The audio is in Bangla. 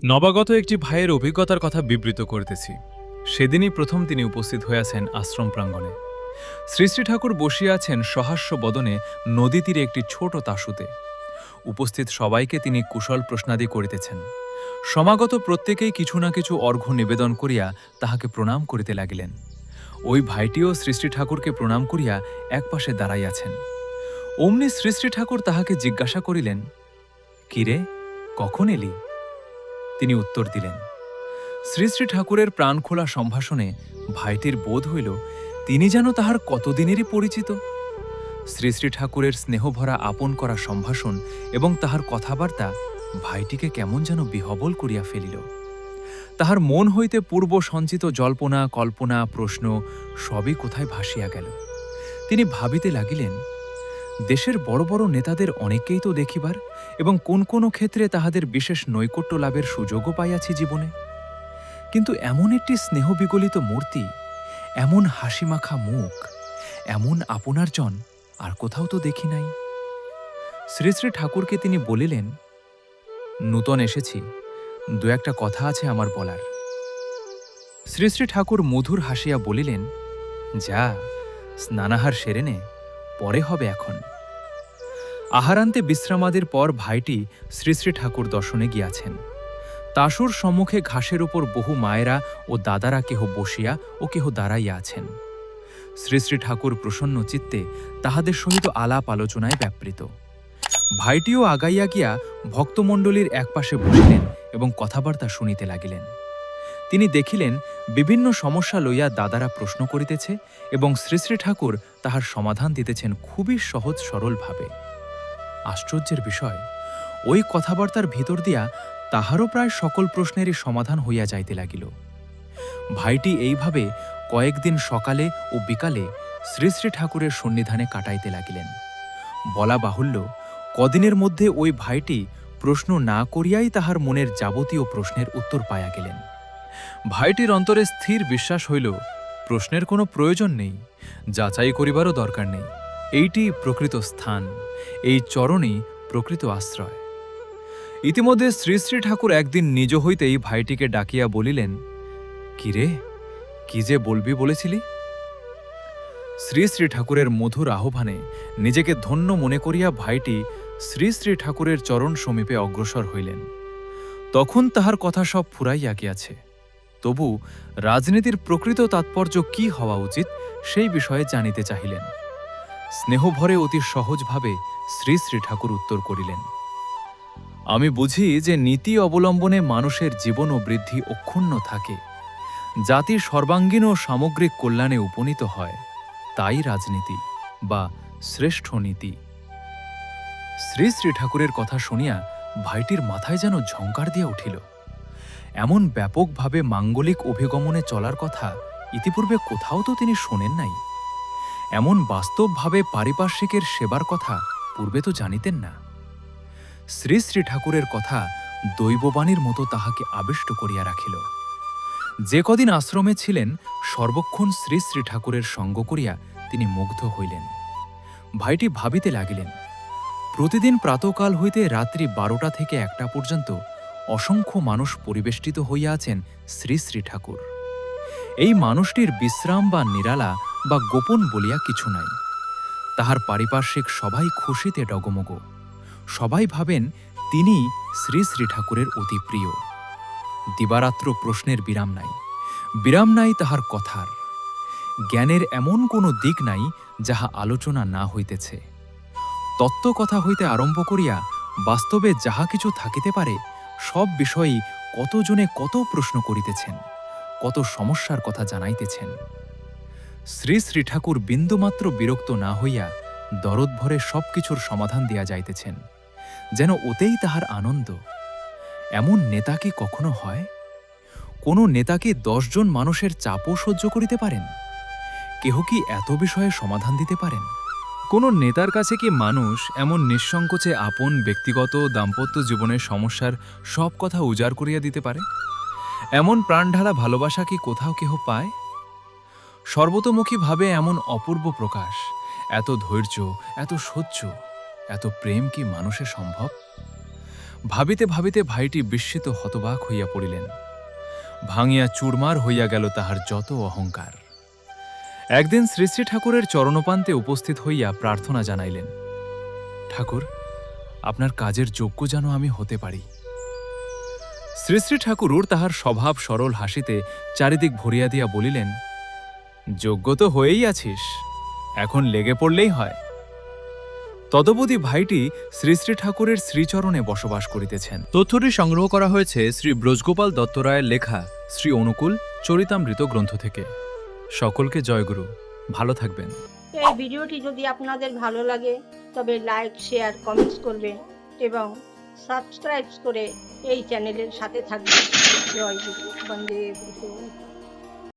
নবাগত একটি ভাইয়ের অভিজ্ঞতার কথা বিবৃত করতেছি। সেদিনই প্রথম তিনি উপস্থিত হইয়াছেন আশ্রম প্রাঙ্গণে। শ্রী শ্রী ঠাকুর বসিয়া আছেন সহাস্য বদনে নদী তীরে একটি ছোট তাসুতে। উপস্থিত সবাইকে তিনি কুশল প্রশ্নাদি করিতেছেন। সমাগত প্রত্যেকেই কিছু না কিছু অর্ঘ্য নিবেদন করিয়া তাহাকে প্রণাম করিতে লাগিলেন। ওই ভাইটিও শ্রী শ্রী ঠাকুরকে প্রণাম করিয়া একপাশে দাঁড়াইয়াছেন। অমনি শ্রী শ্রী ঠাকুর তাহাকে জিজ্ঞাসা করিলেন, কিরে, কখন এলি? তিনি উত্তর দিলেন। শ্রী শ্রী ঠাকুরের প্রাণখোলা সম্ভাষণে ভাইটির বোধ হইল তিনি যেন তাহার কতদিনেরই পরিচিত। শ্রী শ্রী ঠাকুরের স্নেহভরা আপন করা সম্ভাষণ এবং তাহার কথাবার্তা ভাইটিকে কেমন যেন বিহবল করিয়া ফেলিল। তাহার মন হইতে পূর্ব সঞ্চিত জল্পনা, কল্পনা, প্রশ্ন সবই কোথায় ভাসিয়া গেল। তিনি ভাবিতে লাগিলেন, দেশের বড় বড় নেতাদের অনেককেই তো দেখিবার এবং কোন কোন ক্ষেত্রে তাহাদের বিশেষ নৈকট্য লাভের সুযোগও পাইয়াছি জীবনে, কিন্তু এমন একটি স্নেহবিগলিত মূর্তি, এমন হাসিমাখা মুখ, এমন আপনার জন আর কোথাও তো দেখি নাই। শ্রী শ্রী ঠাকুরকে তিনি বলিলেন, নূতন এসেছি, দু একটা কথা আছে আমার বলার। শ্রী শ্রী ঠাকুর মধুর হাসিয়া বলিলেন, যা, স্নানাহার সেরে নে, পরে হবে এখন। আহারান্তে বিশ্রামাদির পর ভাইটি শ্রী শ্রী ঠাকুর দর্শনে গিয়াছেন। তাসুর সম্মুখে ঘাসের উপর বহু মায়েরা ও দাদারা কেহ বসিয়া ও কেহ দাঁড়াইয়া আছেন। শ্রী শ্রী ঠাকুর প্রসন্ন চিত্তে তাহাদের সহিত আলাপ আলোচনায় ব্যাপৃত। ভাইটিও আগাইয়া গিয়া ভক্তমণ্ডলীর একপাশে বসিলেন এবং কথাবার্তা শুনিতে লাগিলেন। তিনি দেখিলেন বিভিন্ন সমস্যা লইয়া দাদারা প্রশ্ন করিতেছে এবং শ্রী শ্রী ঠাকুর তাহার সমাধান দিতেছেন খুবই সহজ সরলভাবে। আশ্চর্যের বিষয়, ওই কথাবার্তার ভিতর দিয়া তাহারও প্রায় সকল প্রশ্নেরই সমাধান হইয়া যাইতে লাগিল। ভাইটি এইভাবে কয়েকদিন সকালে ও বিকালে শ্রী শ্রী ঠাকুরের সন্নিধানে কাটাইতে লাগিলেন। বলা বাহুল্য, কদিনের মধ্যে ওই ভাইটি প্রশ্ন না করিয়াই তাহার মনের যাবতীয় প্রশ্নের উত্তর পাইয়া গেলেন। ভাইটির অন্তরে স্থির বিশ্বাস হইল, প্রশ্নের কোনো প্রয়োজন নেই, যাচাই করিবারও দরকার নেই। এইটি প্রকৃত স্থান, এই চরণই প্রকৃত আশ্রয়। ইতিমধ্যে শ্রী শ্রী ঠাকুর একদিন নিজ হইতেই ভাইটিকে ডাকিয়া বলিলেন, কিরে, কি যে বলবি বলেছিলি? শ্রী শ্রী ঠাকুরের মধুর আহ্বানে নিজেকে ধন্য মনে করিয়া ভাইটি শ্রী শ্রী ঠাকুরের চরণ সমীপে অগ্রসর হইলেন। তখন তাহার কথা সব ফুরাইয়া গিয়াছে, তবু রাজনীতির প্রকৃত তাৎপর্য কি হওয়া উচিত সেই বিষয়ে জানিতে চাহিলেন। স্নেহভরে অতি সহজভাবে শ্রী শ্রী ঠাকুর উত্তর করিলেন, আমি বুঝি যে নীতি অবলম্বনে মানুষের জীবন ও বৃদ্ধি অক্ষুণ্ণ থাকে, জাতির সর্বাঙ্গীন ও সামগ্রিক কল্যাণে উপনীত হয়, তাই রাজনীতি বা শ্রেষ্ঠ নীতি। শ্রী শ্রী ঠাকুরের কথা শুনিয়া ভাইটির মাথায় যেন ঝঙ্কার দিয়া উঠিল। এমন ব্যাপকভাবে মাঙ্গলিক অভিগমনে চলার কথা ইতিপূর্বে কোথাও তো তিনি শোনেন নাই। এমন বাস্তবভাবে পারিপার্শ্বিকের সেবার কথা পূর্বে তো জানিতেন না। শ্রী শ্রী ঠাকুরের কথা দৈববাণীর মতো তাহাকে আবিষ্ট করিয়া রাখিল। যে কদিন আশ্রমে ছিলেন সর্বক্ষণ শ্রী শ্রী ঠাকুরের সঙ্গ করিয়া তিনি মুগ্ধ হইলেন। ভাইটি ভাবিতে লাগিলেন, প্রতিদিন প্রাতকাল হইতে রাত্রি 12টা থেকে 1টা পর্যন্ত অসংখ্য মানুষ পরিবেষ্টিত হইয়া আছেন শ্রী শ্রী ঠাকুর। এই মানুষটির বিশ্রাম বা নিরালা বা গোপন বলিয়া কিছু নাই। তাহার পারিপার্শ্বিক সবাই খুশিতে ডগমগ। সবাই ভাবেন তিনি শ্রী শ্রী ঠাকুরের অতি প্রিয়। দিবারাত্র প্রশ্নের বিরাম নাই, বিরাম নাই তাহার কথার। জ্ঞানের এমন কোনো দিক নাই যাহা আলোচনা না হইতেছে। তত্ত্ব কথা হইতে আরম্ভ করিয়া বাস্তবে যাহা কিছু থাকিতে পারে সব বিষয়েই কতজনে কত প্রশ্ন করিতেছেন, কত সমস্যার কথা জানাইতেছেন। শ্রী শ্রী ঠাকুর বিন্দুমাত্র বিরক্ত না হইয়া দরদভরে সবকিছুর সমাধান দিয়া যাইতেছেন, যেন ওতেই তাহার আনন্দ। এমন নেতা কি কখনো হয়? কোনো নেতা কি 10 জন মানুষের চাপও সহ্য করিতে পারেন? কেহ কি এত বিষয়ে সমাধান দিতে পারেন? কোন নেতার কাছে কি মানুষ এমন নিঃসংকোচে আপন ব্যক্তিগত দাম্পত্য জীবনের সমস্যার সব কথা উজাড় করিয়া দিতে পারে? এমন প্রাণঢালা ভালোবাসা কি কোথাও কেহ পায়? সর্বতোমুখীভাবে এমন অপূর্ব প্রকাশ, এত ধৈর্য, এত সহ্য, এত প্রেম কি মানুষের সম্ভব? ভাবিতে ভাবিতে ভাইটি বিস্মিত হতবাক হইয়া পড়িলেন। ভাঙিয়া চুরমার হইয়া গেল তাহার যত অহংকার। একদিন শ্রী শ্রী ঠাকুরের চরণোপান্তে উপস্থিত হইয়া প্রার্থনা জানাইলেন, ঠাকুর, আপনার কাজের যোগ্য যেন আমি হতে পারি। শ্রী শ্রী ঠাকুর তাহার স্বভাব সরল হাসিতে চারিদিক ভরিয়া দিয়া বলিলেন, যোগ্য তো হয়েই আছিস, এখন লেগে পড়লেই হয়। তদবধি ভাইটি শ্রী শ্রী ঠাকুরের শ্রীচরণে বসবাস করিতেছেন। তথ্যটি সংগ্রহ করা হয়েছে শ্রী ব্রজগোপাল দত্ত রায়ের লেখা শ্রী অনুকূল চরিতামৃত গ্রন্থ থেকে। সকলকে জয়গুরু, ভালো থাকবেন। এই ভিডিওটি যদি আপনাদের ভালো লাগে তবে লাইক, শেয়ার, কমেন্টস করবেন এবং সাবস্ক্রাইব করে এই চ্যানেলের সাথে থাকবেন। জয় গুরু, বন্দে গুরু।